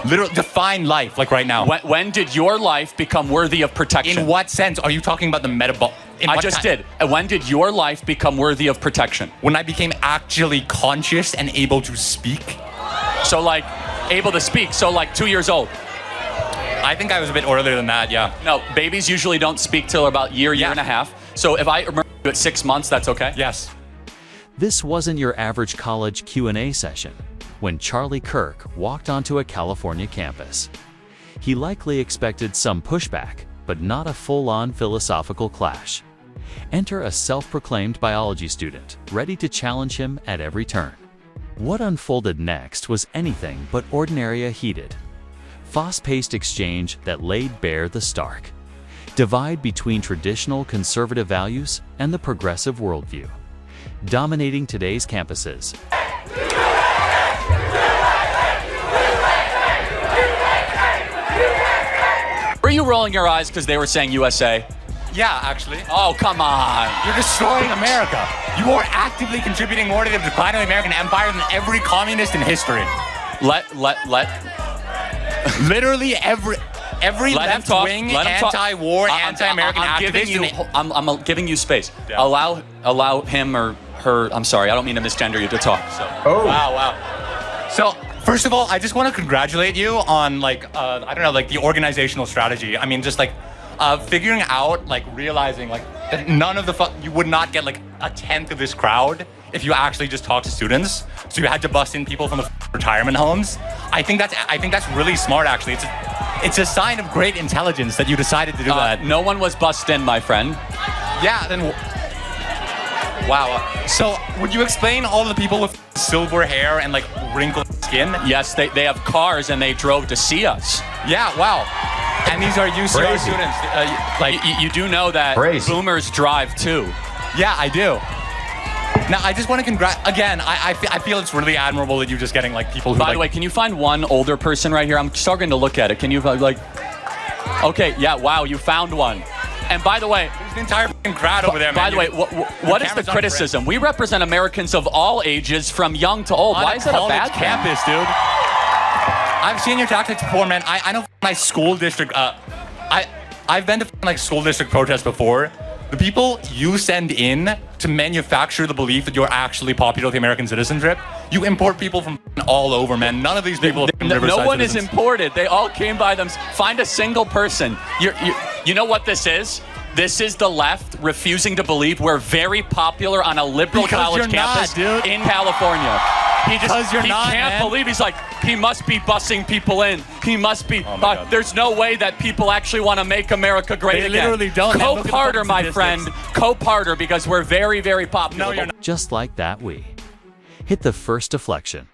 Literally, define life, like right now. When did your life become worthy of protection? In what sense? Are you talking about the metabolic? I just did. When did your life become worthy of protection? When I became actually conscious and able to speak. So like, able to speak, so like 2 years old. I think I was a bit earlier than that, yeah. No, babies usually don't speak till about year and a half. So if I remember you at 6 months, that's okay? Yes. This wasn't your average college Q&A session when Charlie Kirk walked onto a California campus. He likely expected some pushback, but not a full-on philosophical clash. Enter a self-proclaimed biology student, ready to challenge him at every turn. What unfolded next was anything but ordinary heated. Fast-paced exchange that laid bare the stark divide between traditional conservative values and the progressive worldview, dominating today's campuses. Were you rolling your eyes because they were saying USA? Yeah, actually. Oh, come on. You're destroying America. You are actively contributing more to the decline of the American empire than every communist in history. Literally every left-wing, anti-war, anti-American activist. I'm giving you space. Yeah. Allow him or her. I'm sorry, I don't mean to misgender you to talk. So. Oh. Wow. So, first of all, I just want to congratulate you on I don't know, the organizational strategy. I mean, just figuring out, realizing that none of you would not get a tenth of this crowd if you actually just talk to students. So you had to bust in people from the retirement homes. I think that's really smart, actually. It's a sign of great intelligence that you decided to do that. No one was bussed in, my friend. Yeah, then. Wow. So would you explain all the people with silver hair and wrinkled skin? Yes, they have cars and they drove to see us. Yeah. Wow. And these are UCR students. You do know that boomers drive too. Yeah, I do. Now, I just want to again, I feel it's really admirable that you're just getting people who By the way, can you find one older person right here? I'm struggling to look at it. Can you okay, yeah, wow, you found one. And by the way, there's an entire crowd over there, man. By the way, what is the criticism? We represent Americans of all ages, from young to old. Why is that a bad campus, dude? I've seen your tactics before, man. I know my school district. I've been to school district protests before. The people you send in to manufacture the belief that you're actually popular with the American citizenship, you import people from all over, man. None of these people are from Riverside No one citizens. is imported. They all came by them. Find a single person. You know what this is? This is the left refusing to believe we're very popular on a liberal college campus in California. He can't believe. He's he must be bussing people in. He must be. There's no way that people actually want to make America great again. They literally don't. Cope harder, my friend. Cope harder, because we're very, very popular. No, you're not. Just like that, we hit the first deflection,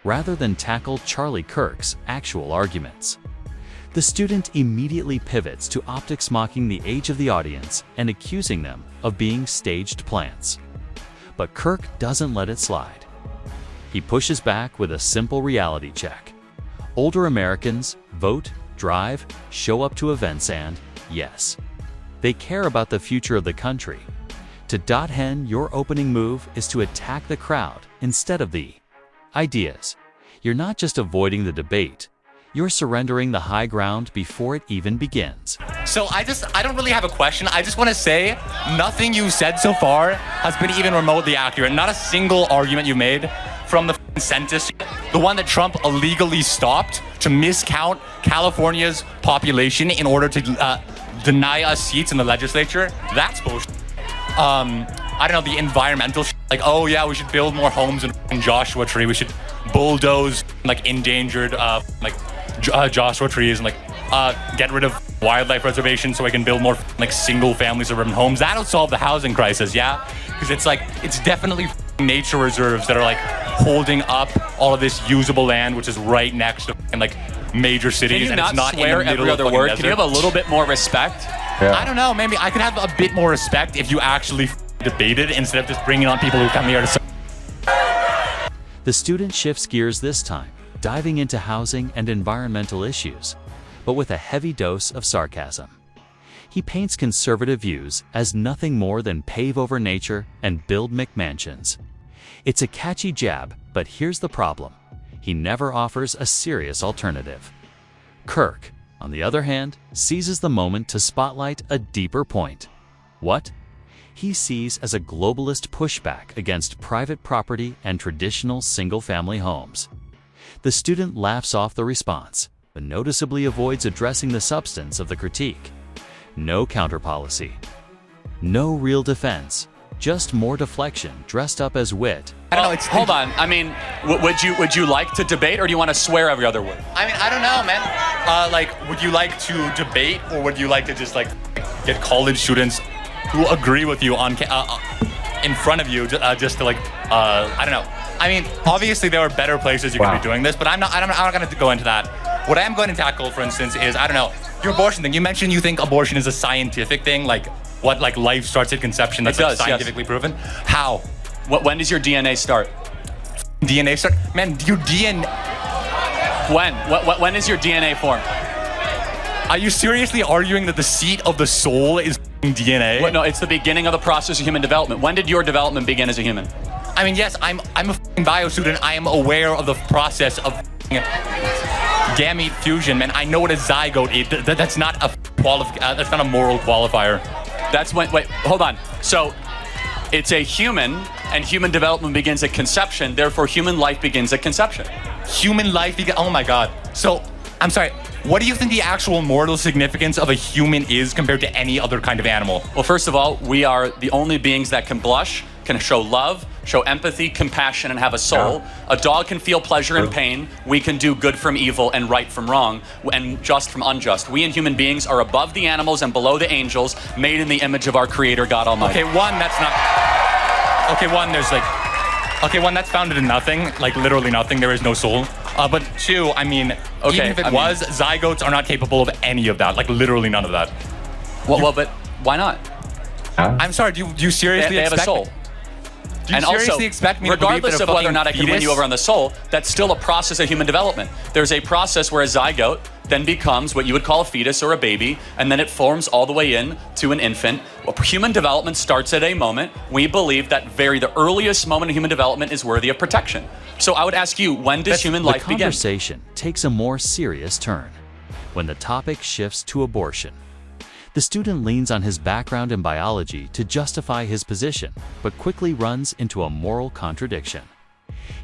rather than tackle Charlie Kirk's actual arguments. The student immediately pivots to optics, mocking the age of the audience and accusing them of being staged plants. But Kirk doesn't let it slide. He pushes back with a simple reality check. Older Americans vote, drive, show up to events, and, yes, they care about the future of the country. To .hen, your opening move is to attack the crowd instead of the ideas. You're not just avoiding the debate, you're surrendering the high ground before it even begins. So I don't really have a question. I just want to say nothing you said so far has been even remotely accurate. Not a single argument you made, from the census, the one that Trump illegally stopped to miscount California's population in order to deny us seats in the legislature. That's bullshit. I don't know, the environmental shit. Oh yeah, we should build more homes in Joshua Tree. We should bulldoze endangered Joshua trees and get rid of wildlife reservations so we can build more single family suburban homes. That'll solve the housing crisis, yeah? Because it's definitely nature reserves that are holding up all of this usable land, which is right next to major cities. Can you and it's not swear in the middle every other of word? desert. Can you have a little bit more respect? Yeah. I don't know, maybe I could have a bit more respect if you actually debated instead of just bringing on people who come here to... The student shifts gears this time, diving into housing and environmental issues, but with a heavy dose of sarcasm. He paints conservative views as nothing more than pave over nature and build McMansions. It's a catchy jab, but here's the problem. He never offers a serious alternative. Kirk, on the other hand, seizes the moment to spotlight a deeper point. What he sees as a globalist pushback against private property and traditional single-family homes. The student laughs off the response, but noticeably avoids addressing the substance of the critique. No counterpolicy. No real defense. Just more deflection dressed up as wit. I don't know. Hold on. I mean, would you like to debate, or do you want to swear every other word? I mean, I don't know, man. Like, would you like to debate, or would you like to just like get college students who agree with you on in front of you just to like I don't know. I mean, obviously there are better places you could be doing this, but I'm not going to go into that. What I am going to tackle, for instance, is, I don't know, your abortion thing. You mentioned you think abortion is a scientific thing, like what, like life starts at conception. That's like scientifically proven. How? When does your DNA start? DNA start? Man, your DNA. When is your DNA formed? Are you seriously arguing that the seat of the soul is DNA? No, it's the beginning of the process of human development. When did your development begin as a human? I mean, yes, I'm a bio student. I am aware of the process of gamete fusion, man. I know what a zygote is. That's not a that's not a moral qualifier. That's when. Wait, hold on. So, it's a human, and human development begins at conception. Therefore, human life begins at conception. Human life begins. Oh my God. So, I'm sorry. What do you think the actual moral significance of a human is compared to any other kind of animal? Well, first of all, we are the only beings that can blush, can show love, show empathy, compassion, and have a soul. Yeah. A dog can feel pleasure and pain. We can do good from evil and right from wrong, and just from unjust. We and human beings are above the animals and below the angels, made in the image of our Creator, God Almighty. Okay, one, that's not... Okay, one, there's like... Okay, one, that's founded in nothing, like literally nothing. There is no soul. But two, I mean, even if it was, zygotes are not capable of any of that, like literally none of that. Well, but why not? I'm sorry, do you seriously expect... They have a soul. Do you seriously expect me to believe regardless of whether or not I can win you over on the soul, that's still a process of human development. There's a process where a zygote then becomes what you would call a fetus or a baby, and then it forms all the way in to an infant. Well, human development starts at a moment. We believe that the earliest moment of human development is worthy of protection. So I would ask you, when does human life begin? The conversation takes a more serious turn when the topic shifts to abortion. The student leans on his background in biology to justify his position, but quickly runs into a moral contradiction.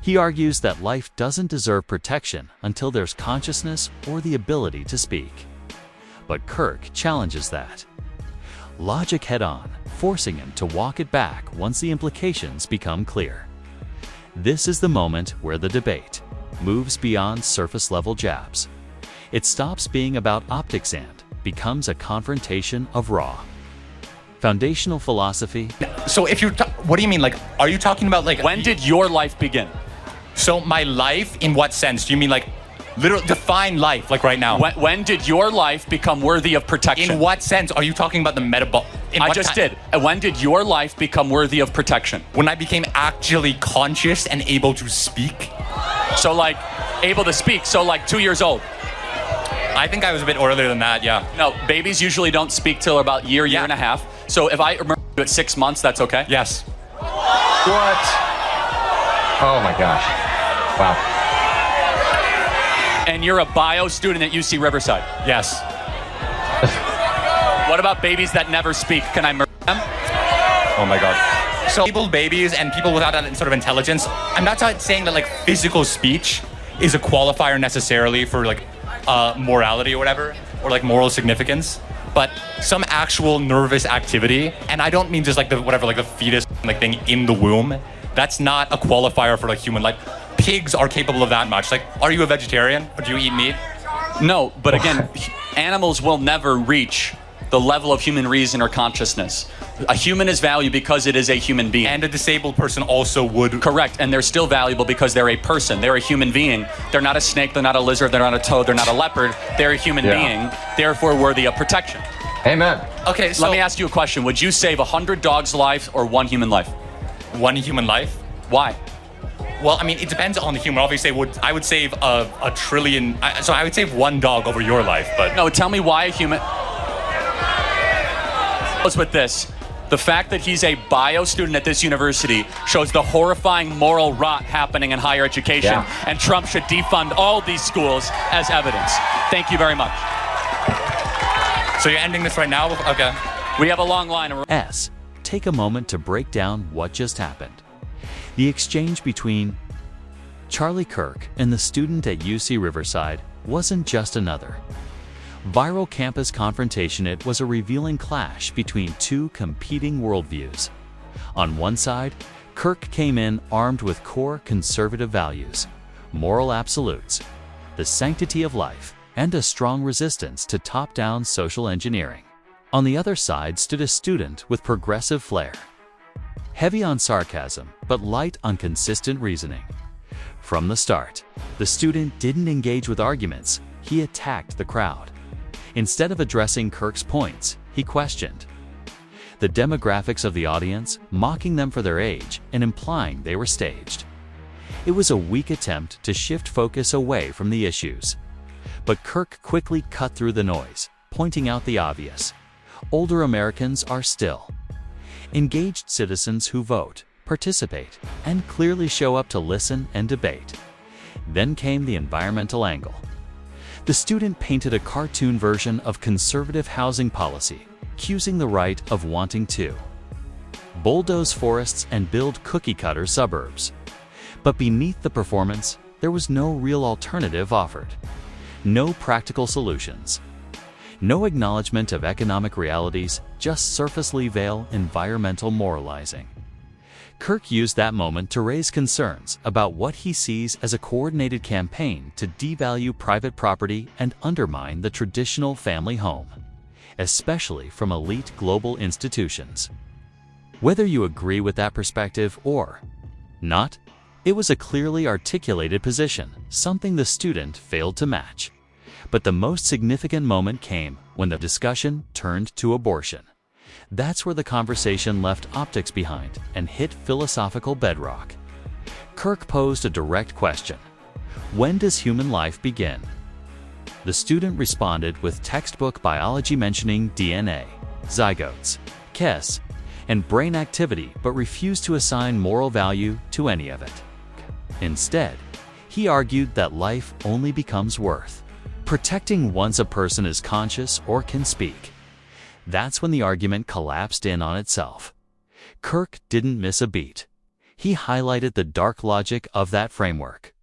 He argues that life doesn't deserve protection until there's consciousness or the ability to speak. But Kirk challenges that logic head-on, forcing him to walk it back once the implications become clear. This is the moment where the debate moves beyond surface-level jabs. It stops being about optics and becomes a confrontation of raw, foundational philosophy. So if you're, what do you mean? Like, are you talking about like... When did your life begin? So my life, in what sense? Do you mean like, literally define life, like right now? When did your life become worthy of protection? In what sense? Are you talking about the metabolic? I just did. When did your life become worthy of protection? When I became actually conscious and able to speak. So like, able to speak, so like 2 years old. I think I was a bit earlier than that, yeah. No, babies usually don't speak till about year and a half. So if I remember you at 6 months, that's okay? Yes. What? Oh my gosh. Wow. And you're a bio student at UC Riverside? Yes. What about babies that never speak? Can I murder them? Oh my God. So people, babies, and people without that sort of intelligence, I'm not saying that like physical speech is a qualifier necessarily for like morality or whatever, or like moral significance, but some actual nervous activity, and I don't mean just like the whatever, like the fetus like thing in the womb, that's not a qualifier for like human life. Pigs are capable of that much. Like, are you a vegetarian or do you eat meat? No, but again, animals will never reach the level of human reason or consciousness. A human is valued because it is a human being. And a disabled person also would. Correct, and they're still valuable because they're a person. They're a human being. They're not a snake, they're not a lizard, they're not a toad, they're not a leopard. They're a human being, therefore worthy of protection. Amen. Okay, so... Let me ask you a question. Would you save 100 dogs' lives or 1 human life? 1 human life? Why? Well, I mean, it depends on the human. Obviously, I would save a trillion... So I would save 1 dog over your life, but... No, tell me why a human... With this, The fact that he's a bio student at this university shows the horrifying moral rot happening in higher education, and Trump should defund all these schools as evidence. Thank you very much. So you're ending this right now? Okay. We have a long line. S. Take a moment to break down what just happened. The exchange between Charlie Kirk and the student at UC Riverside wasn't just another viral campus confrontation. It was a revealing clash between two competing worldviews. On one side, Kirk came in armed with core conservative values, moral absolutes, the sanctity of life, and a strong resistance to top-down social engineering. On the other side stood a student with progressive flair, heavy on sarcasm but light on consistent reasoning. From the start, the student didn't engage with arguments, he attacked the crowd. Instead of addressing Kirk's points, he questioned the demographics of the audience, mocking them for their age and implying they were staged. It was a weak attempt to shift focus away from the issues. But Kirk quickly cut through the noise, pointing out the obvious. Older Americans are still engaged citizens who vote, participate, and clearly show up to listen and debate. Then came the environmental angle. The student painted a cartoon version of conservative housing policy, accusing the right of wanting to bulldoze forests and build cookie-cutter suburbs. But beneath the performance, there was no real alternative offered. No practical solutions. No acknowledgement of economic realities, just surface-level environmental moralizing. Kirk used that moment to raise concerns about what he sees as a coordinated campaign to devalue private property and undermine the traditional family home, especially from elite global institutions. Whether you agree with that perspective or not, it was a clearly articulated position, something the student failed to match. But the most significant moment came when the discussion turned to abortion. That's where the conversation left optics behind and hit philosophical bedrock. Kirk posed a direct question. When does human life begin? The student responded with textbook biology mentioning DNA, zygotes, KES, and brain activity, but refused to assign moral value to any of it. Instead, he argued that life only becomes worth protecting once a person is conscious or can speak. That's when the argument collapsed in on itself. Kirk didn't miss a beat. He highlighted the dark logic of that framework.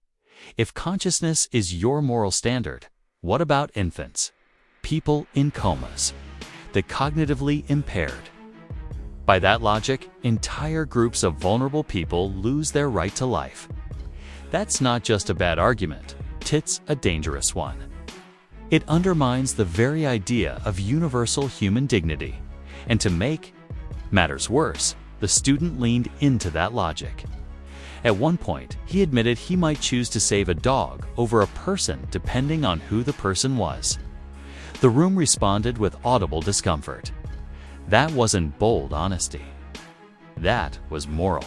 If consciousness is your moral standard, what about infants? People in comas? The cognitively impaired? By that logic, entire groups of vulnerable people lose their right to life. That's not just a bad argument, it's a dangerous one. It undermines the very idea of universal human dignity. And to make matters worse, the student leaned into that logic. At one point, he admitted he might choose to save a dog over a person depending on who the person was. The room responded with audible discomfort. That wasn't bold honesty. That was moral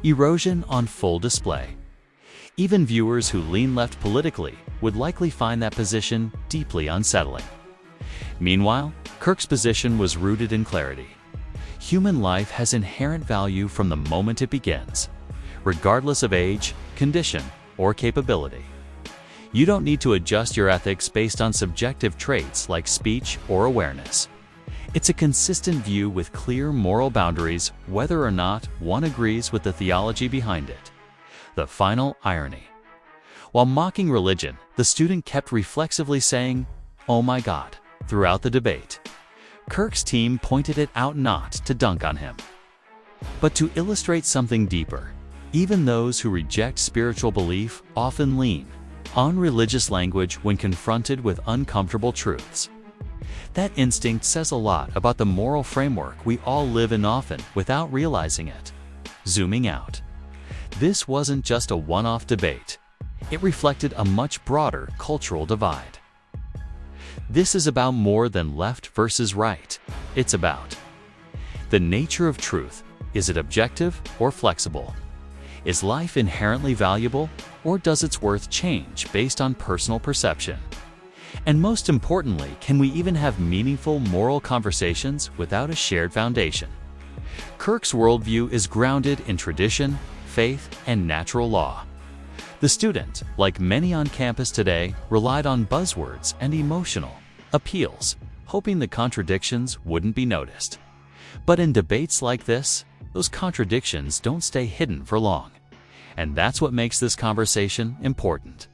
erosion on full display. Even viewers who lean left politically would likely find that position deeply unsettling. Meanwhile, Kirk's position was rooted in clarity. Human life has inherent value from the moment it begins, regardless of age, condition, or capability. You don't need to adjust your ethics based on subjective traits like speech or awareness. It's a consistent view with clear moral boundaries, whether or not one agrees with the theology behind it. The final irony. While mocking religion, the student kept reflexively saying, "Oh my God," throughout the debate. Kirk's team pointed it out not to dunk on him, but to illustrate something deeper. Even those who reject spiritual belief often lean on religious language when confronted with uncomfortable truths. That instinct says a lot about the moral framework we all live in, often without realizing it. Zooming out, this wasn't just a one-off debate. It reflected a much broader cultural divide. This is about more than left versus right. It's about the nature of truth. Is it objective or flexible? Is life inherently valuable, or does its worth change based on personal perception? And most importantly, can we even have meaningful moral conversations without a shared foundation? Kirk's worldview is grounded in tradition, faith, and natural law. The student, like many on campus today, relied on buzzwords and emotional appeals, hoping the contradictions wouldn't be noticed. But in debates like this, those contradictions don't stay hidden for long. And that's what makes this conversation important.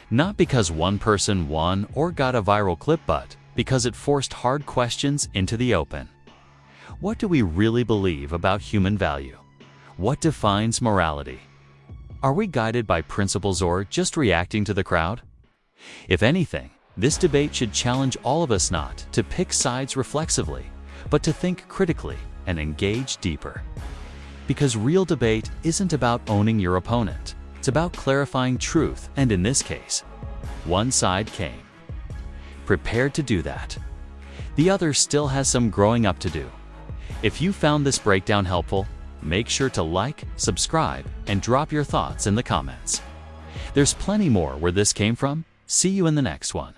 Not because one person won or got a viral clip, but because it forced hard questions into the open. What do we really believe about human value? What defines morality? Are we guided by principles or just reacting to the crowd? If anything, this debate should challenge all of us not to pick sides reflexively, but to think critically and engage deeper. Because real debate isn't about owning your opponent. It's about clarifying truth, and in this case, one side came prepared to do that. The other still has some growing up to do. If you found this breakdown helpful, make sure to like, subscribe, and drop your thoughts in the comments. There's plenty more where this came from. See you in the next one.